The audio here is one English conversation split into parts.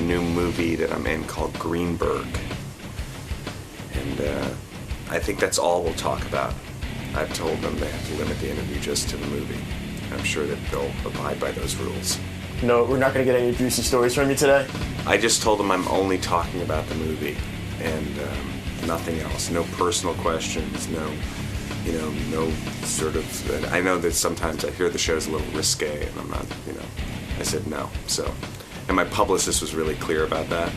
new movie that I'm in called Greenberg. And I think that's all we'll talk about. I've told them they have to limit the interview just to the movie. I'm sure that they'll abide by those rules. No, we're not going to get any juicy stories from you today? I just told them I'm only talking about the movie and nothing else. No personal questions, no sort of... I know that sometimes I hear the show's a little risque and I'm not, I said no. So, and my publicist was really clear about that.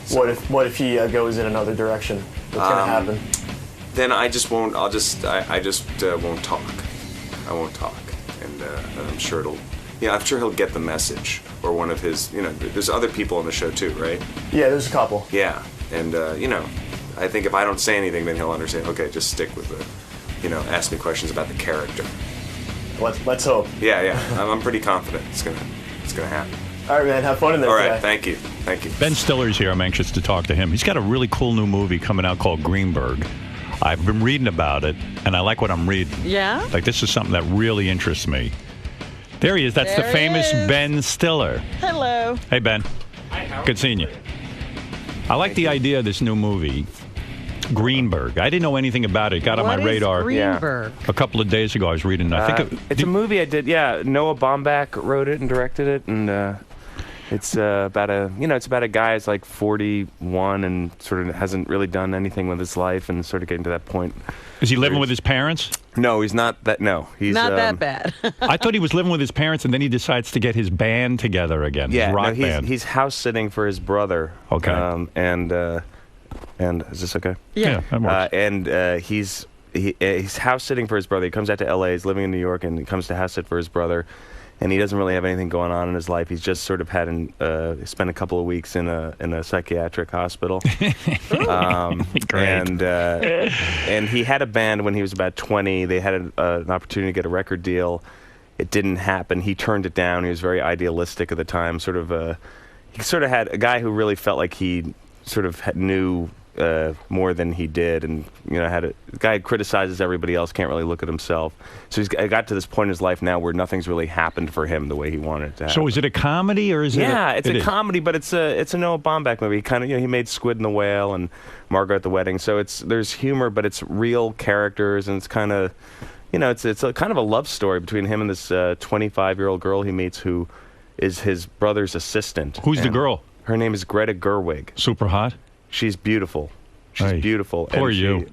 So, what if he goes in another direction? What's going to happen? Then I just won't. I just won't talk. I won't talk, and I'm sure I'm sure he'll get the message, or one of his. There's other people on the show too, right? Yeah, there's a couple. Yeah, and I think if I don't say anything, then he'll understand. Okay, just stick with the, ask me questions about the character. Let's hope. Yeah. I'm pretty confident it's gonna happen. All right, man. Have fun in there. All right, today. thank you. Ben Stiller's here. I'm anxious to talk to him. He's got a really cool new movie coming out called Greenberg. I've been reading about it, and I like what I'm reading. Yeah? Like, this is something that really interests me. There he is. That's There the famous he is. Ben Stiller. Hello. Hey, Ben. Hi, Good seeing you. I like the idea of this new movie, Greenberg. I didn't know anything about it. It got on my What is radar Greenberg? a couple of days ago. I was reading. I think it's a movie I did. Yeah, Noah Baumbach wrote it and directed it, and it's about a guy who's like 41 and sort of hasn't really done anything with his life, and sort of getting to that point. Is he living with his parents? No, he's not that. No, he's Not that bad. I thought he was living with his parents, and then he decides to get his band together again. Yeah, his rock band. he's house sitting for his brother. Okay. And is this okay? Yeah, that works. He's house sitting for his brother. He comes out to L.A. He's living in New York, and he comes to house sit for his brother. And he doesn't really have anything going on in his life. He's just sort of spent a couple of weeks in a psychiatric hospital. Great. And he had a band when he was about 20. They had an opportunity to get a record deal. It didn't happen. He turned it down. He was very idealistic at the time. He sort of had a guy who really felt like he sort of knew more than he did, and the guy criticizes everybody else, can't really look at himself. So he's got to this point in his life now where nothing's really happened for him the way he wanted it to happen. So is it a comedy or is it? Yeah, it's a comedy, but it's a Noah Baumbach movie. He made Squid and the Whale and Margaret at the Wedding. So there's humor, but it's real characters, and it's kind of it's a kind of a love story between him and this 25-year-old girl he meets who is his brother's assistant. Who's the girl? Her name is Greta Gerwig. Super hot. She's beautiful. She's Hey, beautiful. poor you.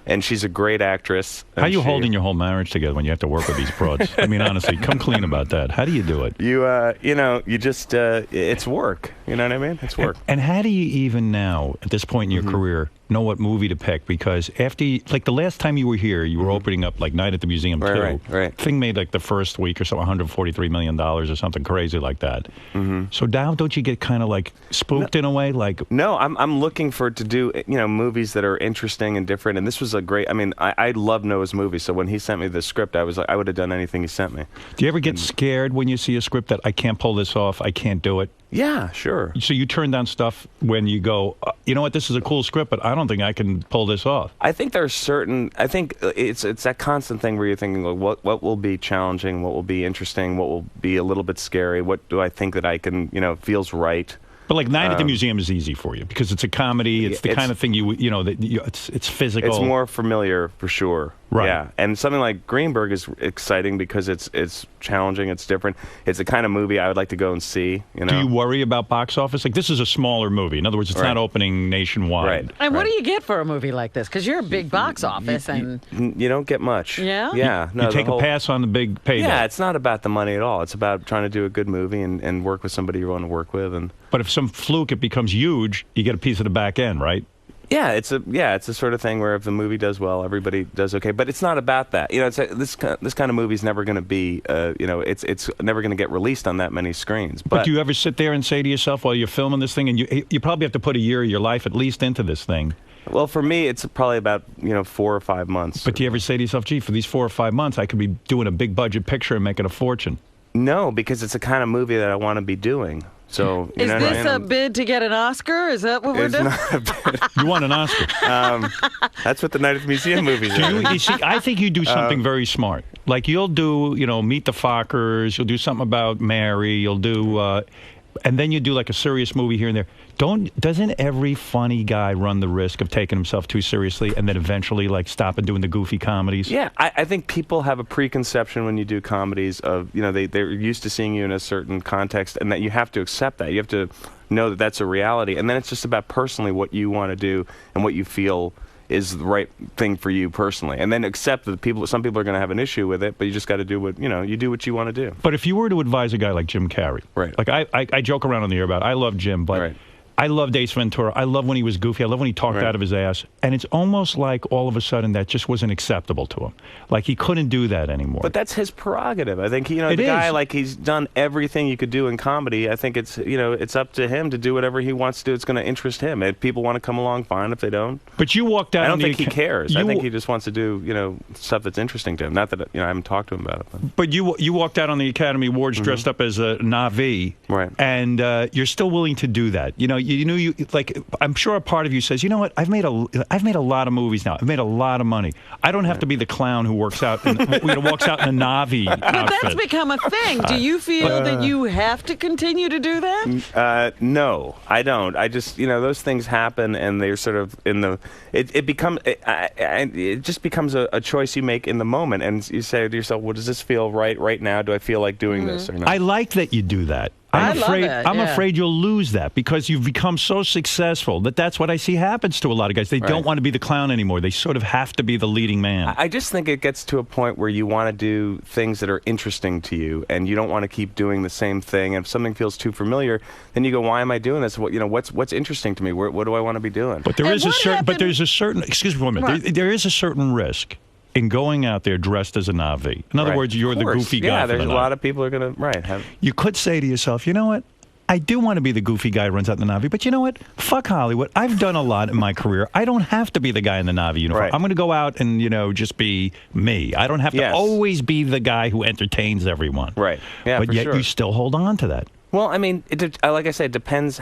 And she's a great actress. How are you holding your whole marriage together when you have to work with these broads? I mean, honestly, come clean about that. How do you do it? You just, it's work. You know what I mean? It's work. And how do you even now, at this point in your career, know what movie to pick? Because after, like the last time you were here, you were opening up like Night at the Museum 2. Right. Thing made like the first week or so $143 million or something crazy like that. So now don't you get kind of like spooked in a way? Like No, I'm looking to do movies that are interesting and different. And this was a great. I mean, I love Noah's movies. So when he sent me the script, I was like, I would have done anything he sent me. do you ever get scared when you see a script that I can't pull this off, I can't do it? Yeah, sure. So you turn down stuff when you go, you know what, this is a cool script, but I don't think I can pull this off. I think there's certain. I think it's that constant thing where you're thinking, like, what will be challenging, what will be interesting, what will be a little bit scary, what do I think that I can, feels right. But like Night at the Museum is easy for you because it's a comedy. It's the kind of thing it's physical. It's more familiar for sure. Right. Yeah, and something like Greenberg is exciting because it's challenging. It's different. It's the kind of movie I would like to go and see. Do you worry about box office? Like this is a smaller movie. In other words, it's not opening nationwide. Right. And what do you get for a movie like this? Because you're a big box office, and You don't get much. Yeah? Yeah. No, You take a pass on the big payday. Yeah, it's not about the money at all. It's about trying to do a good movie and work with somebody you want to work with. But if some fluke it becomes huge, you get a piece of the back end, right? Yeah, it's a sort of thing where if the movie does well, everybody does okay. But it's not about that. This kind of movie is never going to be. It's never going to get released on that many screens. But do you ever sit there and say to yourself while you're filming this thing, and you probably have to put a year of your life at least into this thing? Well, for me, it's probably about 4 or 5 months. But do you ever say to yourself, gee, for these 4 or 5 months, I could be doing a big budget picture and making a fortune? No, because it's the kind of movie that I want to be doing. So is this a bid to get an Oscar? Is that what we're doing? Not a bid. You want an Oscar? That's what the Night at the Museum movies are. You see, I think you do something very smart. Like you'll do, Meet the Fockers. You'll do something about Mary. You'll do, and then you do like a serious movie here and there. Doesn't every funny guy run the risk of taking himself too seriously and then eventually like stop and doing the goofy comedies? Yeah, I think people have a preconception when you do comedies of, they're used to seeing you in a certain context, and that you have to accept that. You have to know that that's a reality, and then it's just about personally what you want to do and what you feel is the right thing for you personally, and then accept that some people are going to have an issue with it, but you just got to do what you do what you want to do. But if you were to advise a guy like Jim Carrey, right? Like I joke around on the air about I love Jim, but right. I love Ace Ventura. I love when he was goofy. I love when he talked out of his ass. And it's almost like all of a sudden that just wasn't acceptable to him. Like he couldn't do that anymore. But that's his prerogative. I think, the guy, like, he's done everything you could do in comedy. I think it's, it's up to him to do whatever he wants to do. It's going to interest him. If people want to come along, fine. If they don't. But you walked out. I don't think he cares. I think he just wants to do, stuff that's interesting to him. Not that, I haven't talked to him about it. But you walked out on the Academy Awards dressed up as a Na'vi. Right. And you're still willing to do that. You knew like, I'm sure a part of you says, you know what? I've made a lot of movies now. I've made a lot of money. I don't have to be the clown who works out walks out in a Na'vi But outfit. that's become a thing. Do you feel that you have to continue to do that? No, I don't. I just, those things happen, and they're sort of in the. It just becomes a choice you make in the moment, and you say to yourself, "Well, does this feel right now? Do I feel like doing this or not?" I like that you do that. I love it, I'm afraid you'll lose that because you've become so successful that's what I see happens to a lot of guys. They don't want to be the clown anymore. They sort of have to be the leading man. I just think it gets to a point where you want to do things that are interesting to you, and you don't want to keep doing the same thing. And if something feels too familiar, then you go, "Why am I doing this? What's interesting to me? What do I want to be doing?" But there's a certain. Excuse me for a minute. Right. There is a certain risk in going out there dressed as a Na'vi. In other words, you're the goofy guy. Yeah, for there's the a lot of people are going to You could say to yourself, you know what? I do want to be the goofy guy who runs out in the Na'vi, but you know what? Fuck Hollywood. I've done a lot in my career. I don't have to be the guy in the Na'vi uniform. Right. I'm going to go out and, just be me. I don't have to always be the guy who entertains everyone. Right. Yeah, but for yet sure. you still hold on to that. Well, I mean, like I said, it depends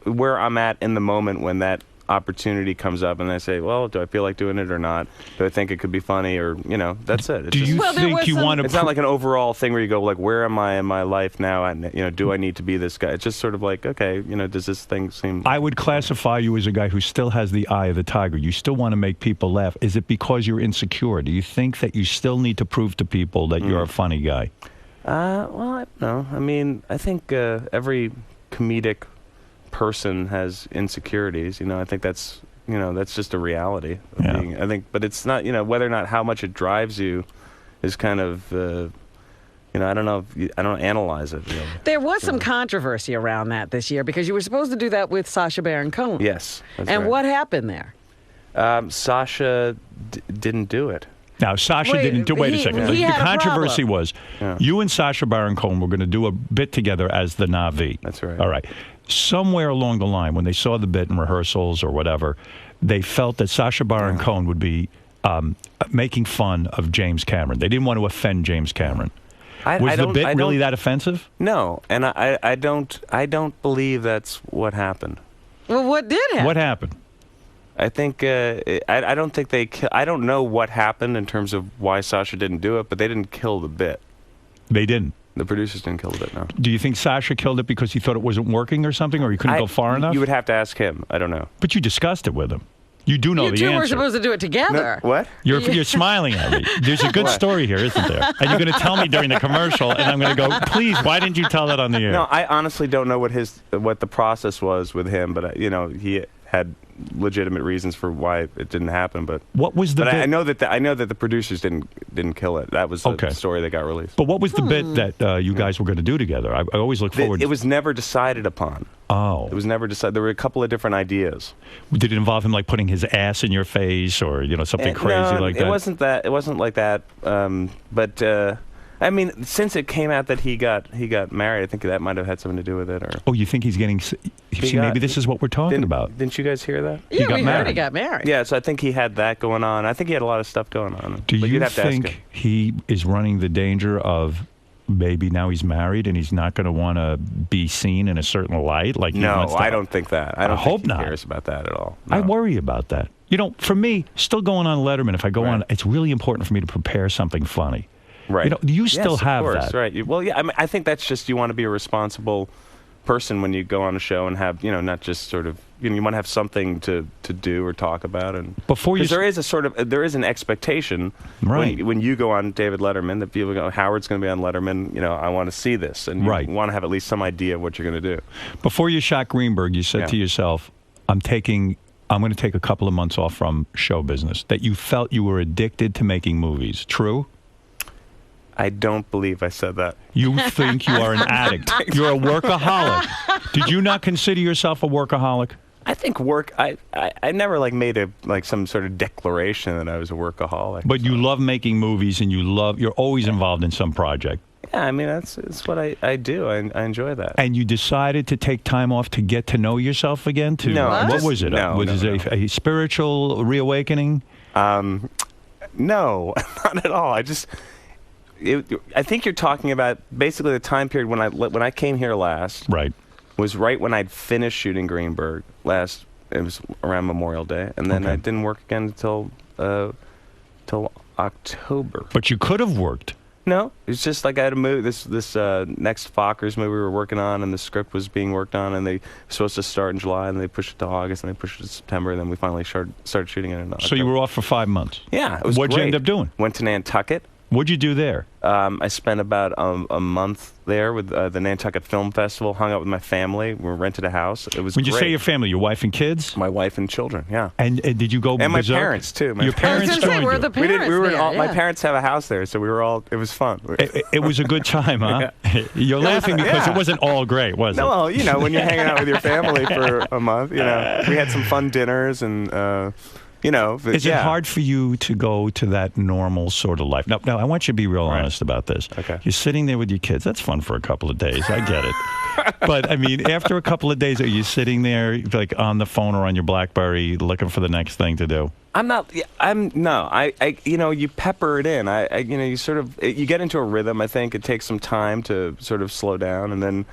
where I'm at in the moment when that opportunity comes up, and I say, well, do I feel like doing it or not? Do I think it could be funny, or that's it. Do you think you want to? It's not like an overall thing where you go like, where am I in my life now? And do I need to be this guy? It's just sort of like, okay, does this thing seem? I would classify you as a guy who still has the eye of the tiger. You still want to make people laugh. Is it because you're insecure? Do you think that you still need to prove to people that you're a funny guy? Well, no. I mean, I think every comedic person has insecurities. I think that's just a reality of being, I think, but it's not, whether or not how much it drives you is kind of I don't know I don't analyze it really. There was some controversy around that this year because you were supposed to do that with Sacha Baron Cohen. Yes, that's and right. what happened there? Sacha didn't do it. Now, Sacha didn't do. Wait a second. He The had a controversy problem. was you and Sacha Baron Cohen were going to do a bit together as the Na'vi. That's right. All right. Somewhere along the line, when they saw the bit in rehearsals or whatever, they felt that Sacha Baron Cohen would be making fun of James Cameron. They didn't want to offend James Cameron. Was the bit really that offensive? No, and I don't believe that's what happened. Well, what did happen? What happened? I think I don't think I don't know what happened in terms of why Sacha didn't do it, but they didn't kill the bit. They didn't. The producers didn't kill the bit. No. Do you think Sacha killed it because he thought it wasn't working or something, or he couldn't go far enough? You would have to ask him. I don't know. But you discussed it with him. You do know You the two answer. were supposed to do it together. No, what? You're smiling at me. There's a good story here, isn't there? And you're going to tell me during the commercial, and I'm going to go, please, why didn't you tell that on the air? No, I honestly don't know what the process was with him, but he had legitimate reasons for why it didn't happen. But what was the? But bit? I know that the producers didn't kill it. That was the story that got released. But what was the bit that you guys were going to do together? I always look forward. It was never decided upon. Oh. It was never decided. There were a couple of different ideas. Did it involve him like putting his ass in your face or something crazy like that? It wasn't that. It wasn't like that. But I mean, since it came out that he got married, I think that might have had something to do with it. Or you think he's getting? Maybe this is what we're talking about. Didn't you guys hear that? Yeah, we heard married. he got married. Yeah, so I think he had that going on. I think he had a lot of stuff going on. Do but you you'd have to ask him. think he is running the danger of maybe now he's married and he's not going to want to be seen in a certain light? Like no, I don't think that. I don't hope think he not. cares about that at all. No. I worry about that. For me, still going on Letterman, if I go on, it's really important for me to prepare something funny. Right. You still have of course, that. Right. Well, yeah. I mean, I think that's just you want to be a responsible person when you go on a show and have, not just sort of, you want to have something to do or talk about. And before you, there is an expectation right. when you go on David Letterman that people go, Howard's going to be on Letterman. I want to see this, and you right. want to have at least some idea of what you're going to do. Before you shot Greenberg, you said to yourself, I'm going to take a couple of months off from show business. That you felt you were addicted to making movies. True? I don't believe I said that. You think you are an addict. You're a workaholic. Did you not consider yourself a workaholic? I think work. I never made some sort of declaration that I was a workaholic. But you love making movies, and you're always involved in some project. Yeah, I mean that's what I do. I enjoy that. And you decided to take time off to get to know yourself again. No, what was it? No, was it a spiritual reawakening? No, not at all. I think you're talking about basically the time period when I came here last. Right. Was right when I'd finished shooting Greenberg last. It was around Memorial Day, and then I didn't work again until October. But you could have worked. No, it's just like I had to move this next Fockers movie we were working on, and the script was being worked on, and they were supposed to start in July, and they pushed it to August, and they pushed it to September, and then we finally started shooting it in October. So you were off for 5 months. Yeah, it was What'd great. you end up doing? Went to Nantucket. What'd you do there? I spent about a month there with the Nantucket Film Festival, hung out with my family. We rented a house. It was When great. you say your family, your wife and kids? My wife and children, yeah. And did you go And my berserk? parents, too. Your parents joined were you. the parents we were there, my parents have a house there, so we were all, it was fun. It was a good time, huh? You're laughing because it wasn't all great, was it? No, well, when you're hanging out with your family for a month, we had some fun dinners and... Is it hard for you to go to that normal sort of life? No, I want you to be real honest about this. Okay. You're sitting there with your kids. That's fun for a couple of days. I get it. But, I mean, after a couple of days, are you sitting there, on the phone or on your BlackBerry looking for the next thing to do? You pepper it in. You get into a rhythm. I think it takes some time to sort of slow down, and then...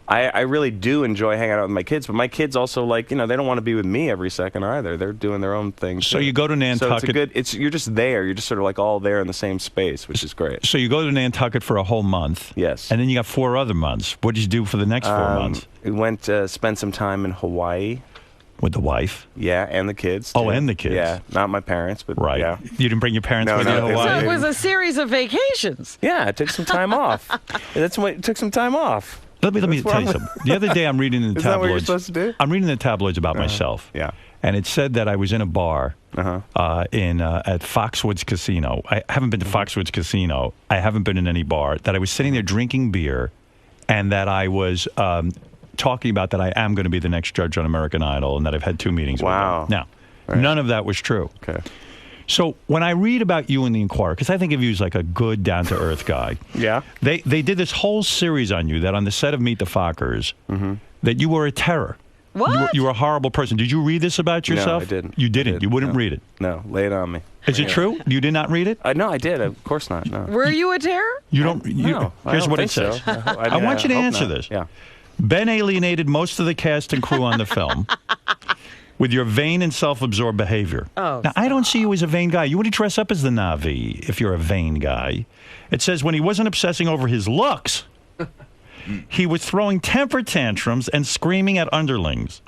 I really do enjoy hanging out with my kids, but my kids also they don't want to be with me every second either. They're doing their own thing. So you go to Nantucket. So you're just there. You're just sort of all there in the same space, which is great. So you go to Nantucket for a whole month. Yes. And then you got 4 other months. What did you do for the next 4 months? We went to spend some time in Hawaii. With the wife? Yeah, and the kids. Oh, too. and the kids. Yeah, not my parents, but right. Yeah. You didn't bring your parents with you to Hawaii? So it was a series of vacations. Yeah, it took some time off. It took some time off. Let me tell you something. The other day I'm reading in the tabloids. Is that what you're tabloids. supposed to do? I'm reading the tabloids about myself. Yeah. And it said that I was in a bar at Foxwoods Casino. I haven't been to Foxwoods Casino. I haven't been in any bar. That I was sitting there drinking beer, and that I was talking about that I am going to be the next judge on American Idol, and that I've had 2 meetings with them. Now, none of that was true. Okay. So when I read about you in the Inquirer, because I think of you as like a good, down-to-earth guy. Yeah. They did this whole series on you that on the set of Meet the Fockers, that you were a terror. What? You were a horrible person. Did you read this about yourself? No, I didn't. You didn't? You wouldn't read it? No, lay it on me. Is it true? You did not read it? No, I did. Of course not. No. Were you a terror? You don't? No. Here's what it So. says. I want you to answer this. Yeah. Ben alienated most of the cast and crew on the film with your vain and self-absorbed behavior. Oh, now, I don't see you as a vain guy. You wouldn't dress up as the Na'vi if you're a vain guy. It says when he wasn't obsessing over his looks, he was throwing temper tantrums and screaming at underlings.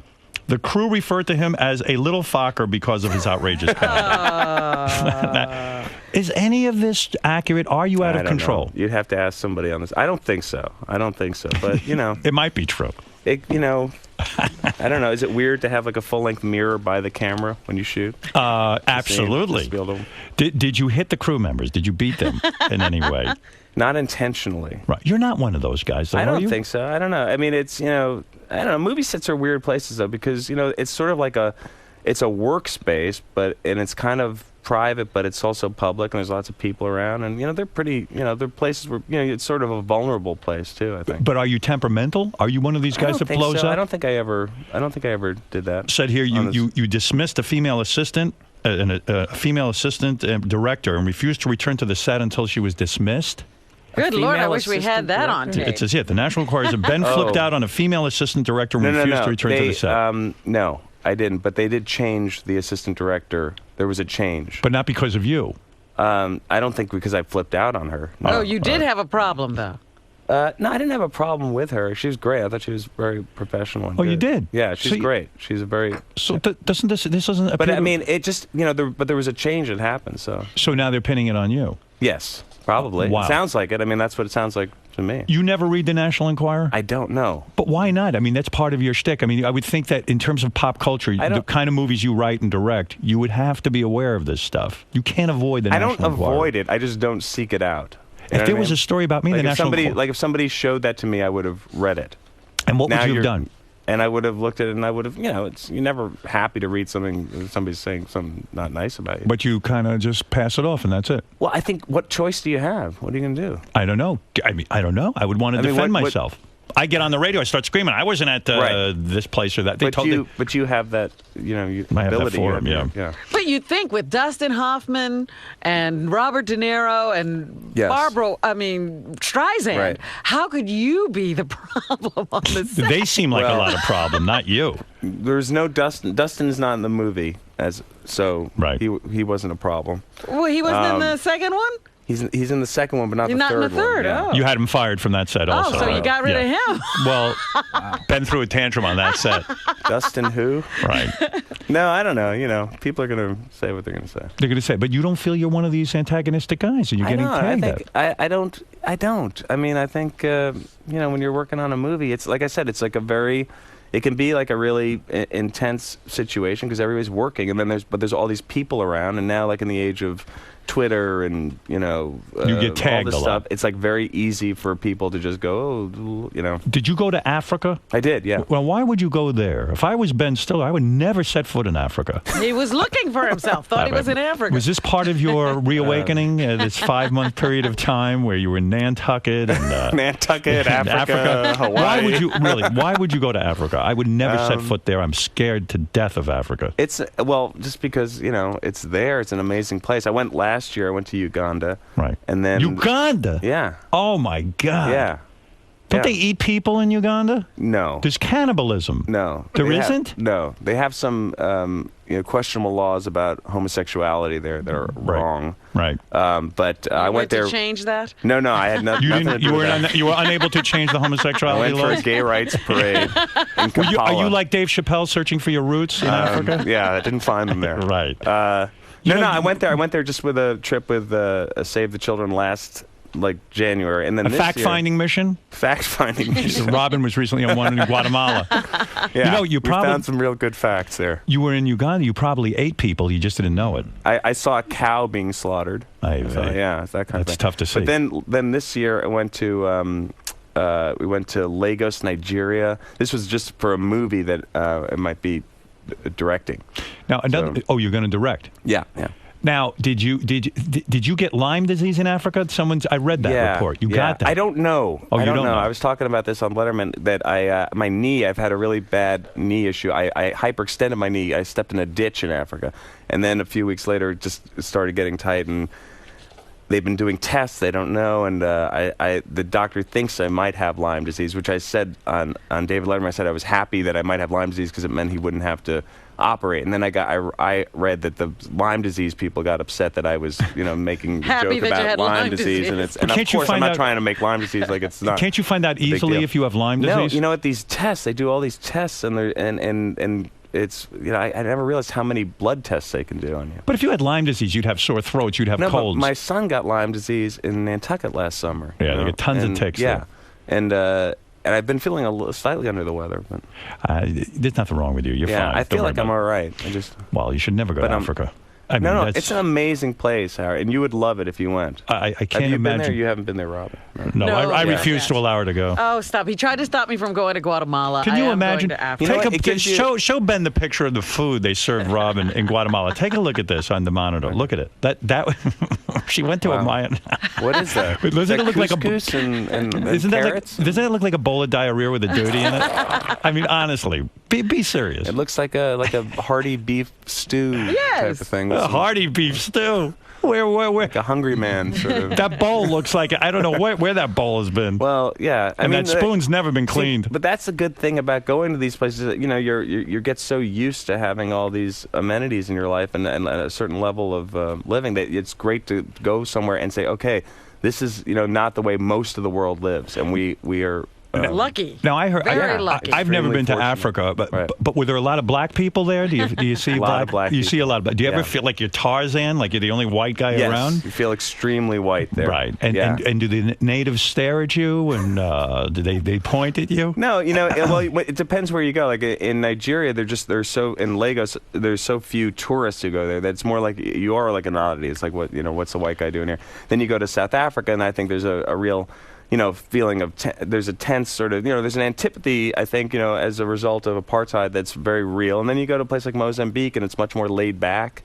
The crew referred to him as a little Fokker because of his outrageous conduct. Is any of this accurate? Are you out of control? Know. You'd have to ask somebody on this. I don't think so. But, It might be true. I don't know. Is it weird to have a full-length mirror by the camera when you shoot? Absolutely. Did you hit the crew members? Did you beat them in any way? Not intentionally. Right. You're not one of those guys, though, I are don't you? think so. I don't know. I mean, it's, I don't know. Movie sets are weird places, though, because, it's sort of like it's a workspace, and it's kind of private, but it's also public, and there's lots of people around, and, they're pretty, they're places where, it's sort of a vulnerable place, too, I think. But are you temperamental? Are you one of these guys that blows up? I don't think I ever did that. Said here you dismissed a female assistant, a female assistant director, and refused to return to the set until she was dismissed. Good Lord, I wish we had that on tape. It says here, the National Enquirer said Ben flipped out on a female assistant director and refused to return to the set. No, I didn't, but they did change the assistant director. There was a change. But not because of you. I don't think because I flipped out on her. No. Oh, you did have a problem, though. No, I didn't have a problem with her. She was great. I thought she was very professional. And Oh, you good. did? Yeah, she's great. She's a very. So doesn't this doesn't? But appear I mean, it just but there was a change that happened. So now they're pinning it on you. yes, probably. Wow. It sounds like it. I mean, that's what it sounds like to me. You never read the National Enquirer? I don't know. But why not? I mean, that's part of your shtick. I mean, I would think that in terms of pop culture, the kind of movies you write and direct, you would have to be aware of this stuff. You can't avoid the National Enquirer. I don't avoid it. I just don't seek it out. If there was a story about me, like the National Enquirer. if somebody showed that to me, I would have read it. And what would you have done? And I would have looked at it, and I would have, you're never happy to read something, somebody's saying something not nice about you. But you kind of just pass it off, and that's it. Well, I think, what choice do you have? What are you going to do? I don't know. I mean, I don't know. I would want to defend myself. I get on the radio, I start screaming. I wasn't at this place or that. But you have that, ability. Have that forum, yeah. But you'd think with Dustin Hoffman and Robert De Niro and Barbara, Streisand, how could you be the problem on the set? They seem like a lot of problem, not you. There's no Dustin. Dustin's not in the movie, he wasn't a problem. Well, he wasn't in the second one? He's in the second one, but not the third one. Not in the third, Yeah. oh. You had him fired from that set also. Oh, so you got rid of him. Well, Ben threw a tantrum on that set. Dustin who? Right. No, I don't know. People are going to say what they're going to say. They're going to say, but you don't feel you're one of these antagonistic guys, and you're getting tagged out. I don't. I mean, I think, when you're working on a movie, it's like I said, it's like it can be like a really intense situation because everybody's working, and then there's all these people around, and now like in the age of Twitter and you get tagged all this a lot. stuff, it's like very easy for people to just go, Did you go to Africa? I did, yeah. Well, why would you go there? If I was Ben Stiller, I would never set foot in Africa. He was looking for himself, thought he was in Africa. Was this part of your reawakening, this 5-month period of time where you were in Nantucket and Nantucket, Africa, Hawaii? Why would you go to Africa? I would never set foot there. I'm scared to death of Africa. It's just because it's there. It's an amazing place. I went last year. I went to Uganda. Right. And then Uganda. Yeah. Oh my God. Yeah. Don't they eat people in Uganda? No. There's cannibalism. No. There isn't? No. They have some questionable laws about homosexuality there that are wrong. Right. But I went there to change that? No, I had nothing to do with that. You were unable to change the homosexuality laws? I went for a gay rights parade in Kampala. Are you like Dave Chappelle searching for your roots in Africa? Yeah, I didn't find them there. Right. No, I went there. I went there just with a trip with Save the Children last January, and then a fact-finding mission. Fact-finding mission. Robin was recently on one in Guatemala. Yeah, we found some real good facts there. You were in Uganda. You probably ate people. You just didn't know it. I saw a cow being slaughtered. Yeah, it's that kind of thing. That's tough to see. But then this year I went to. We went to Lagos, Nigeria. This was just for a movie that it might be directing. Now, you're going to direct? Yeah. Now, did you get Lyme disease in Africa? I read that report. You got that? I don't know. Oh, I don't know. know. I was talking about this on Letterman that my knee. I've had a really bad knee issue. I hyperextended my knee. I stepped in a ditch in Africa, and then a few weeks later, it just started getting tight. And they've been doing tests. They don't know, and the doctor thinks I might have Lyme disease, which I said on David Letterman. I said I was happy that I might have Lyme disease because it meant he wouldn't have to operate. And then I read that the Lyme disease people got upset that I was making a joke about Lyme disease, and of course I'm not trying to make Lyme disease like it's not. Can't you find out easily if you have Lyme disease? No, you know what? These tests, they do all these tests, and it's I never realized how many blood tests they can do on you. But if you had Lyme disease, you'd have sore throats, you'd have colds. But my son got Lyme disease in Nantucket last summer. Yeah, they get tons of ticks. Yeah, and I've been feeling slightly under the weather. But there's nothing wrong with you. You're fine. I feel like I'm all right. Well, you should never go to Africa. No, it's an amazing place, Harry, and you would love it if you went. I can't Have you imagine. Been there? You haven't been there, Robin. No, I refuse to allow her to go. Oh, stop! He tried to stop me from going to Guatemala. Can you imagine? Going to Africa. Show Ben the picture of the food they served Robin in Guatemala. Take a look at this on the monitor. Look at it. That she went to a Mayan. What is that? Doesn't it look like couscous and carrots? Doesn't it look like a bowl of diarrhea with a duty in it? I mean, honestly, be serious. It looks like a hearty beef stew type of thing. A hearty beef stew. Where? Like a hungry man, sort of. That bowl looks like I don't know where that bowl has been. Well, yeah, I mean, that spoon's never been cleaned. But that's a good thing about going to these places. That, you get so used to having all these amenities in your life and a certain level of living that it's great to go somewhere and say, okay, this is not the way most of the world lives, and we are. Lucky. Now I heard. Very lucky. I've never been to fortunate. Africa, but Right. but were there a lot of black people there? Do you see A lot of black You see a people. lot of. Do you ever Yeah. feel like you're Tarzan, like you're the only white guy Yes, around? you feel extremely white there. Right. And, yeah. and do the natives stare at you, and do they point at you? No, well, it depends where you go. Like in Nigeria, there's in Lagos, there's so few tourists who go there that it's more like you are like an oddity. It's like what's the white guy doing here? Then you go to South Africa, and I think there's a real feeling of there's a tense sort of there's an antipathy, I think, as a result of apartheid that's very real. And then you go to a place like Mozambique, and it's much more laid back.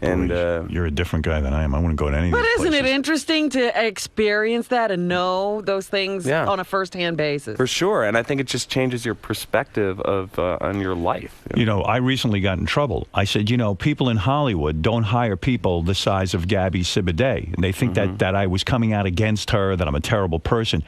And you're a different guy than I am. I wouldn't go to any of But these isn't it places. interesting to experience that and know those things on a first-hand basis? For sure, and I think it just changes your perspective of on your life. I recently got in trouble. I said, people in Hollywood don't hire people the size of Gabby Sibidet. And they think that I was coming out against her, that I'm a terrible person.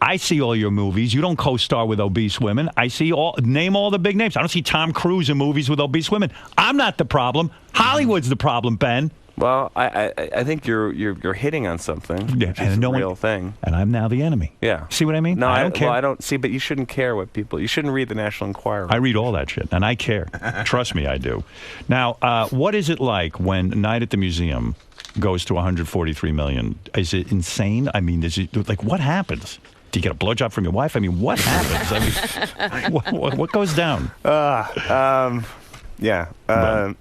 I see all your movies. You don't co-star with obese women. I see name all the big names. I don't see Tom Cruise in movies with obese women. I'm not the problem. Hollywood's the problem, Ben. Well, I think you're hitting on something. Yeah, which is a real thing. And I'm now the enemy. Yeah. See what I mean? No, I don't care. Well, I don't see, but you shouldn't care what people. You shouldn't read the National Enquirer. I read all that shit, and I care. Trust me, I do. Now, what is it like when Night at the Museum goes to 143 million? Is it insane? I mean, what happens? Do you get a blowjob from your wife? I mean, what happens? I mean, what goes down? Yeah. I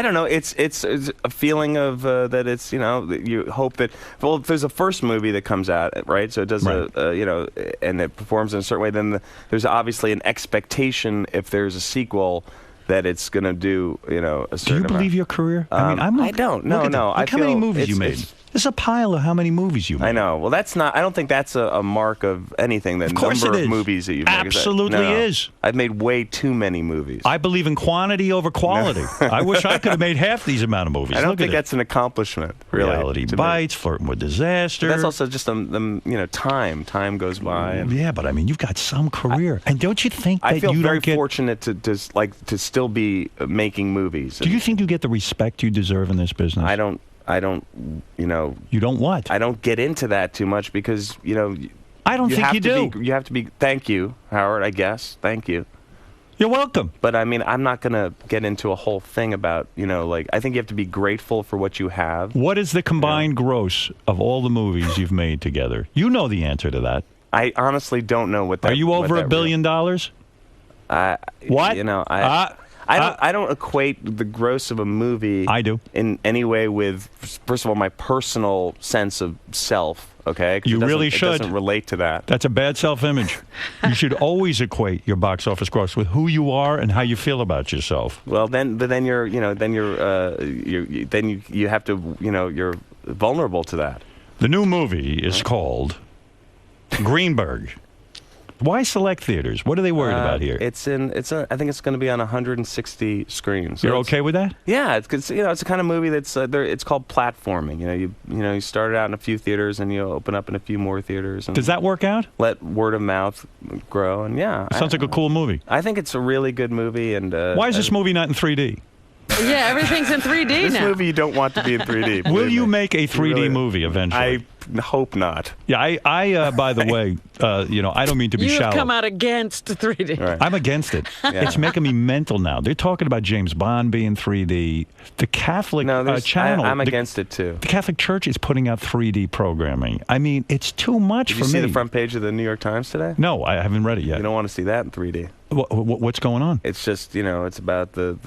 don't know. It's a feeling of that it's you hope that if there's a first movie that comes out, right? So it does and it performs in a certain way. Then there's obviously an expectation if there's a sequel that it's going to do a certain. Do you believe your career? I mean, I don't. No. Look how many movies you made. There's a pile of how many movies you made. I know. Well, that's not. I don't think that's a mark of anything. The Of course number it is. of movies that you've made. Absolutely is. I've made way too many movies. I believe in quantity over quality. I wish I could have made half these amount of movies. I don't Look think at that's an accomplishment. Really, Reality to me. Bites, Flirting with Disaster. But that's also just time. Time goes by. And Yeah, but I mean, you've got some career, and don't you think that I feel you very don't get? fortunate to still be making movies. Do you think you get the respect you deserve in this business? I don't. You don't what? I don't get into that too much because I don't think you do. You have to be. Thank you, Howard. I guess. Thank you. You're welcome. But I mean, I'm not going to get into a whole thing about, I think you have to be grateful for what you have. What is the combined gross of all the movies you've made together? You know the answer to that. I honestly don't know what that. Are you over $1 billion? What? I don't equate the gross of a movie. I do. In any way with, first of all, my personal sense of self. Okay. 'Cause You really it should. doesn't relate to that. That's a bad self-image. You should always equate your box office gross with who you are and how you feel about yourself. Well, then you have to, you're vulnerable to that. The new movie is called Greenberg. Why select theaters? What are they worried about here? I think it's going to be on 160 screens. So You're okay with that? Yeah, it's the kind of movie that's it's called platforming. You start out in a few theaters and you open up in a few more theaters. And Does that work out? let word of mouth grow, and Sounds like a cool movie. I think it's a really good movie. And Why is this movie not in 3D? Yeah, everything's in 3D this now. movie you don't want to be in 3D? Will believe you me. make a 3D Really- movie eventually? I hope not. Yeah, I by the way, I don't mean to be You have shallow. come out against 3D. Right. I'm against it. Yeah. It's making me mental now. They're talking about James Bond being 3D. The Catholic channel. I'm the- against it too. The Catholic Church is putting out 3D programming. I mean, it's too much Did for you see me. the front page of the New York Times today? No, I haven't read it yet. You don't want to see that in 3D. What's going on? It's just it's about the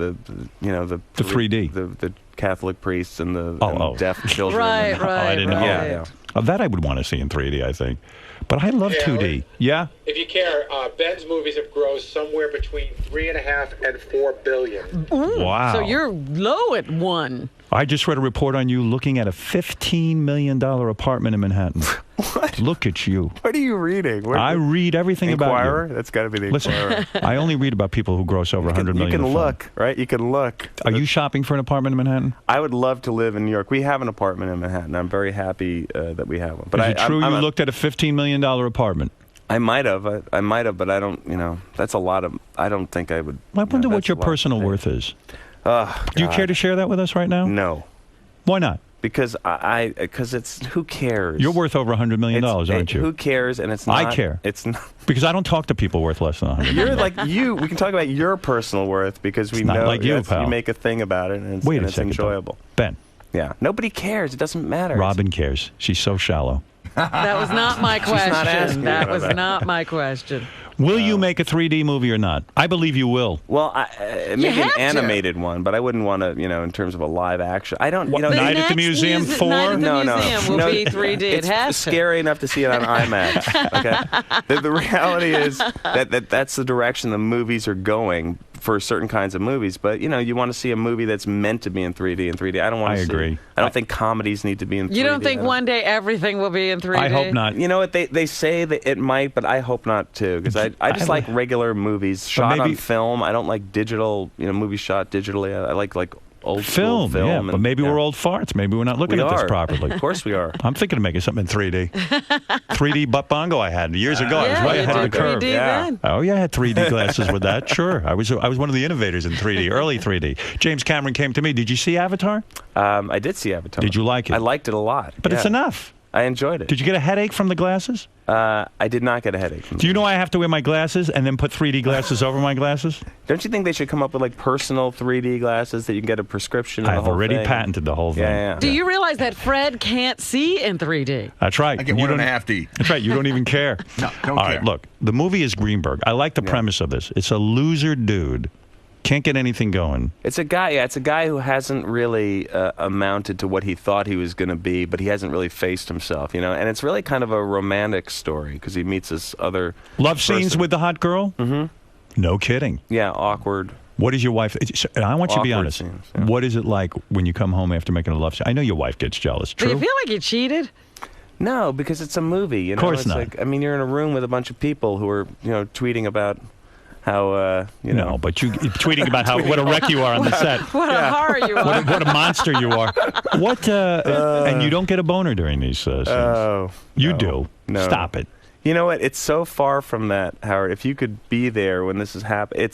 3D. the Catholic priests and the Oh. deaf children. Right, and- right, I didn't know. Yeah, right. yeah. That I would want to see in 3D, I think. But I love Yeah, 2D. Yeah? If you care, Ben's movies have grossed somewhere between $3.5 and $4 billion. Wow. So you're low at 1. I just read a report on you looking at a $15 million apartment in Manhattan. What? Look at you. What are you reading? I read everything Enquirer? about you. That's got to be the Listen, Enquirer. I only read about people who gross over $100 million. You can a film. look, right? You can look. Are you shopping for an apartment in Manhattan? I would love to live in New York. We have an apartment in Manhattan. I'm very happy that we have one. Is it true you looked at a $15 million apartment? I might have, but I don't. That's a lot of. I don't think I would. I wonder what that's your a lot to personal pay. worth is. Oh, Do you care to share that with us right now? No. Why not? because it's who cares? You're worth over $100 million, aren't you? Who cares? And it's not. I care. It's not because I don't talk to people worth less than $100 million. You're like you. We can talk about your personal worth because we not know like you, pal. You make a thing about it, and it's, Wait and a it's second, enjoyable. Ben. Yeah, nobody cares. It doesn't matter. Robin cares. She's so shallow. That was not my question. asking That about was that. not my question. Will you make a 3D movie or not? I believe you will. Well, maybe an have to. animated one, but I wouldn't want to, in terms of a live action. I don't, What, Night at the Museum 4? Night at the No. Museum will be 3D. It's it has scary enough to see it on IMAX. Okay, the reality is that's the direction the movies are going for certain kinds of movies. But you want to see a movie that's meant to be in 3D and 3D. I don't want to. I agree. I don't think comedies need to be in 3D. You don't think one day everything will be in 3D? I hope not. You know what? They say that it might, but I hope not too. Because I just like regular movies shot on film. I don't like digital, movies shot digitally. I like old school film. Yeah, and, but maybe we're old farts. Maybe we're not looking We at this are. properly. Of course we are. I'm thinking of making something in 3D. 3D butt bongo I had years ago. I was Yeah, way you ahead of did the curve. 3D Yeah. then. Oh yeah, I had 3D glasses with that. Sure, I was one of the innovators in 3D, early 3D. James Cameron came to me. Did you see Avatar? I did see Avatar. Did you like it? I liked it a lot. But it's yeah. enough. I enjoyed it. Did you get a headache from the glasses? I did not get a headache. Do you know I have to wear my glasses and then put 3D glasses over my glasses? Don't you think they should come up with like personal 3D glasses that you can get a prescription? I've already patented the whole thing. Yeah. Do you realize that Fred can't see in 3D? That's right. I get You 1.5D. That's right. You don't even care. No, don't All care. right, look. The movie is Greenberg. I like the premise of this. It's a loser dude. Can't get anything going. It's a guy. Yeah, it's a guy who hasn't really amounted to what he thought he was going to be, but he hasn't really faced himself. And it's really kind of a romantic story because he meets this other Love scenes person. with the hot girl? Mm-hmm. No kidding. Yeah, awkward. What is your wife? And I want you to be Awkward honest. scenes, yeah. What is it like when you come home after making a love scene? I know your wife gets jealous. Do True. you feel like you cheated? No, because it's a movie. Of course it's not. Like, you're in a room with a bunch of people who are, tweeting about how, No, but you tweeting about what a wreck you are on the set. What a horror you are. What a monster you are. What? And you don't get a boner during these scenes. Oh, You no. do. No. Stop it. You know what? It's so far from that, Howard. If you could be there when this is happening,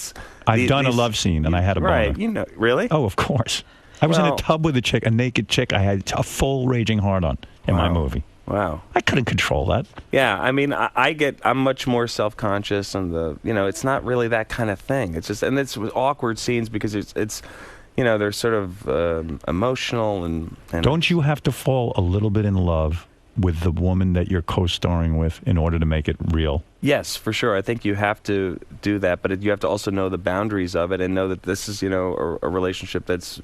I've done a love scene and I had a boner. Right? Really? Oh, of course. I was in a Well- tub with a naked chick. I had a full raging hard-on in my movie. Wow. I couldn't control that. Yeah, I'm much more self-conscious, and it's not really that kind of thing. It's just, and it's awkward scenes because it's they're sort of emotional and. Don't you have to fall a little bit in love with the woman that you're co-starring with in order to make it real? Yes, for sure. I think you have to do that, but you have to also know the boundaries of it and know that this is, a relationship that's,